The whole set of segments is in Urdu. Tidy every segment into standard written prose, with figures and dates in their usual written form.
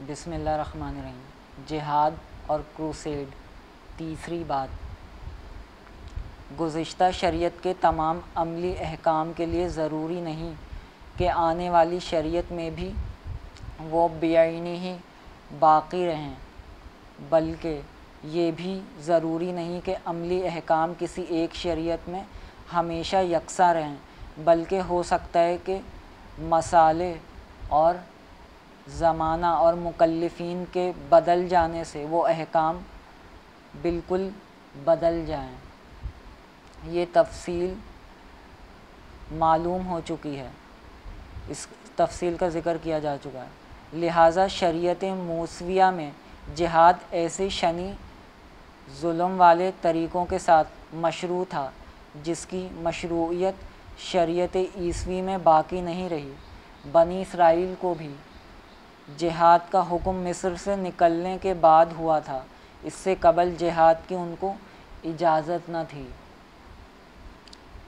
بسم اللہ الرحمن الرحیم۔ جہاد اور کروسیڈ۔ تیسری بات، گزشتہ شریعت کے تمام عملی احکام کے لیے ضروری نہیں کہ آنے والی شریعت میں بھی وہ بعینی ہی باقی رہیں، بلکہ یہ بھی ضروری نہیں کہ عملی احکام کسی ایک شریعت میں ہمیشہ یکساں رہیں، بلکہ ہو سکتا ہے کہ مصالح اور زمانہ اور مکلفین کے بدل جانے سے وہ احکام بالکل بدل جائیں۔ یہ تفصیل معلوم ہو چکی ہے، اس تفصیل کا ذکر کیا جا چکا ہے۔ لہٰذا شریعت موسویہ میں جہاد ایسے شنی ظلم والے طریقوں کے ساتھ مشروع تھا جس کی مشروعیت شریعت عیسوی میں باقی نہیں رہی۔ بنی اسرائیل کو بھی جہاد کا حکم مصر سے نکلنے کے بعد ہوا تھا، اس سے قبل جہاد کی ان کو اجازت نہ تھی۔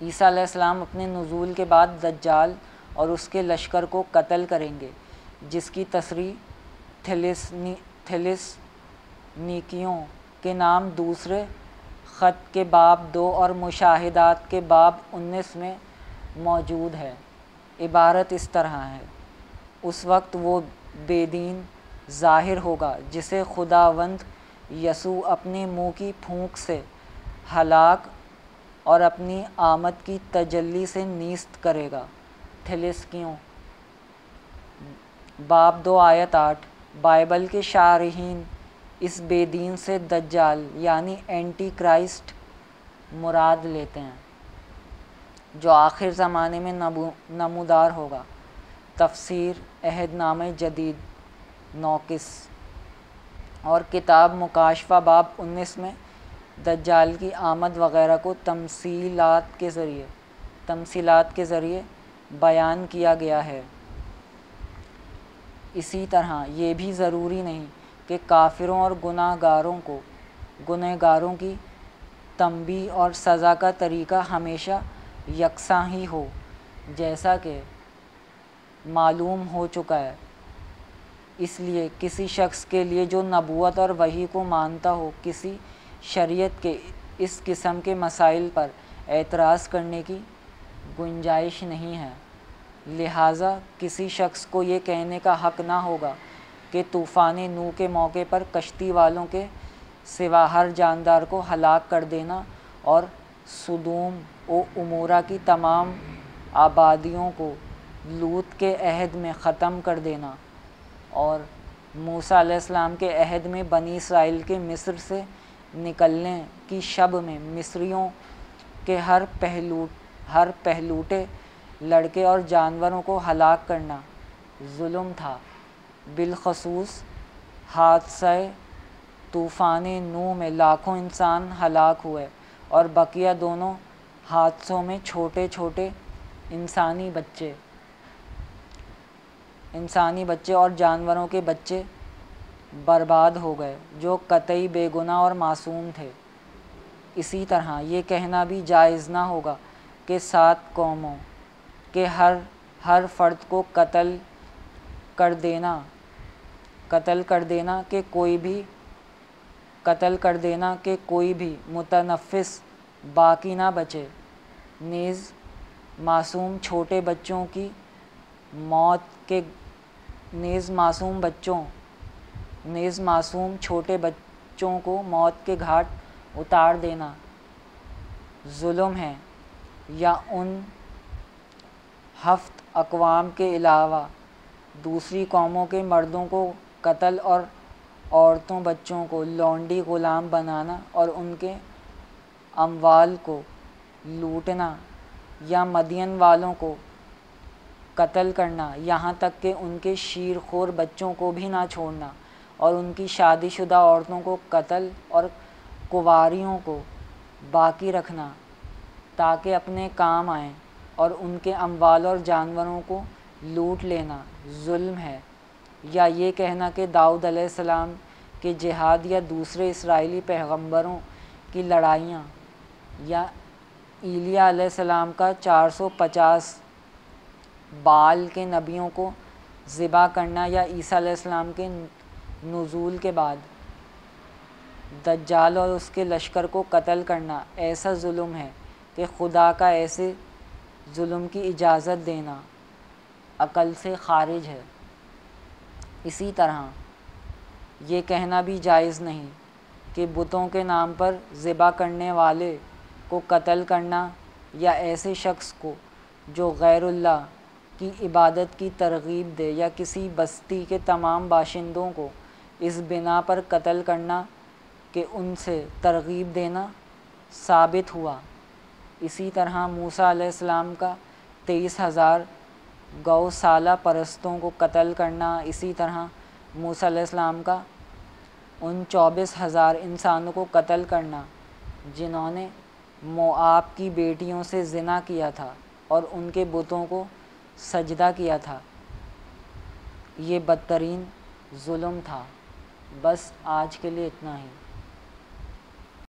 عیسیٰ علیہ السلام اپنے نزول کے بعد دجال اور اس کے لشکر کو قتل کریں گے، جس کی تصریح تھیسلونیکیوں کے نام دوسرے خط کے باب 2 اور مشاہدات کے باب 19 میں موجود ہے۔ عبارت اس طرح ہے: اس وقت وہ بے دین ظاہر ہوگا جسے خداوند یسوع اپنے منہ کی پھونک سے ہلاک اور اپنی آمد کی تجلی سے نیست کرے گا۔ تھیسلونیکیوں باب 2 آیت 8۔ بائبل کے شارحین اس بے دین سے دجال یعنی اینٹی کرائسٹ مراد لیتے ہیں، جو آخر زمانے میں نمودار ہوگا۔ تفسیر عہد نامہ جدید 9 اور کتاب مکاشفہ باب 19 میں دجال کی آمد وغیرہ کو تمثیلات کے ذریعے بیان کیا گیا ہے۔ اسی طرح یہ بھی ضروری نہیں کہ کافروں اور گناہ گاروں کی تنبیہ اور سزا کا طریقہ ہمیشہ یکساں ہی ہو، جیسا کہ معلوم ہو چکا ہے۔ اس لیے کسی شخص کے لیے جو نبوت اور وحی کو مانتا ہو، کسی شریعت کے اس قسم کے مسائل پر اعتراض کرنے کی گنجائش نہیں ہے۔ لہٰذا کسی شخص کو یہ کہنے کا حق نہ ہوگا کہ طوفان نوح کے موقع پر کشتی والوں کے سوا ہر جاندار کو ہلاک کر دینا اور سدوم و عمورہ کی تمام آبادیوں کو لوط کے عہد میں ختم کر دینا اور موسیٰ علیہ السلام کے عہد میں بنی اسرائیل کے مصر سے نکلنے کی شب میں مصریوں کے ہر پہلوٹے لڑکے اور جانوروں کو ہلاک کرنا ظلم تھا۔ بالخصوص حادثہ طوفان نوح میں لاکھوں انسان ہلاک ہوئے اور بقیہ دونوں حادثوں میں چھوٹے چھوٹے انسانی بچے اور جانوروں کے بچے برباد ہو گئے جو قطعی بے گناہ اور معصوم تھے۔ اسی طرح یہ کہنا بھی جائز نہ ہوگا کہ 7 قوموں کے ہر فرد کو قتل کر دینا کہ کوئی بھی متنفس باقی نہ بچے، نیز معصوم چھوٹے بچوں کو موت کے گھاٹ اتار دینا ظلم ہے، یا ان 7 اقوام کے علاوہ دوسری قوموں کے مردوں کو قتل اور عورتوں بچوں کو لونڈی غلام بنانا اور ان کے اموال کو لوٹنا، یا مدین والوں کو قتل کرنا یہاں تک کہ ان کے شیر خور بچوں کو بھی نہ چھوڑنا، اور ان کی شادی شدہ عورتوں کو قتل اور کنواریوں کو باقی رکھنا تاکہ اپنے کام آئیں، اور ان کے اموال اور جانوروں کو لوٹ لینا ظلم ہے، یا یہ کہنا کہ داؤد علیہ السلام کے جہاد یا دوسرے اسرائیلی پیغمبروں کی لڑائیاں، یا ایلیاہ علیہ السلام کا 450 بعال کے نبیوں کو ذبح کرنا، یا عیسیٰ علیہ السلام کے نزول کے بعد دجال اور اس کے لشکر کو قتل کرنا ایسا ظلم ہے کہ خدا کا ایسے ظلم کی اجازت دینا عقل سے خارج ہے۔ اسی طرح یہ کہنا بھی جائز نہیں کہ بتوں کے نام پر ذبح کرنے والے کو قتل کرنا یا ایسے شخص کو جو غیر اللہ کی عبادت کی ترغیب دے یا کسی بستی کے تمام باشندوں کو اس بنا پر قتل کرنا کہ ان سے ترغیب دینا ثابت ہوا۔ اسی طرح موسیٰ علیہ السلام کا 23,000 گوسالہ پرستوں کو قتل کرنا، اسی طرح موسیٰ علیہ السلام کا ان 24,000 انسانوں کو قتل کرنا جنہوں نے موآب کی بیٹیوں سے زنا کیا تھا اور ان کے بتوں کو سجدہ کیا تھا، یہ بدترین ظلم تھا۔ بس آج کے لیے اتنا ہی۔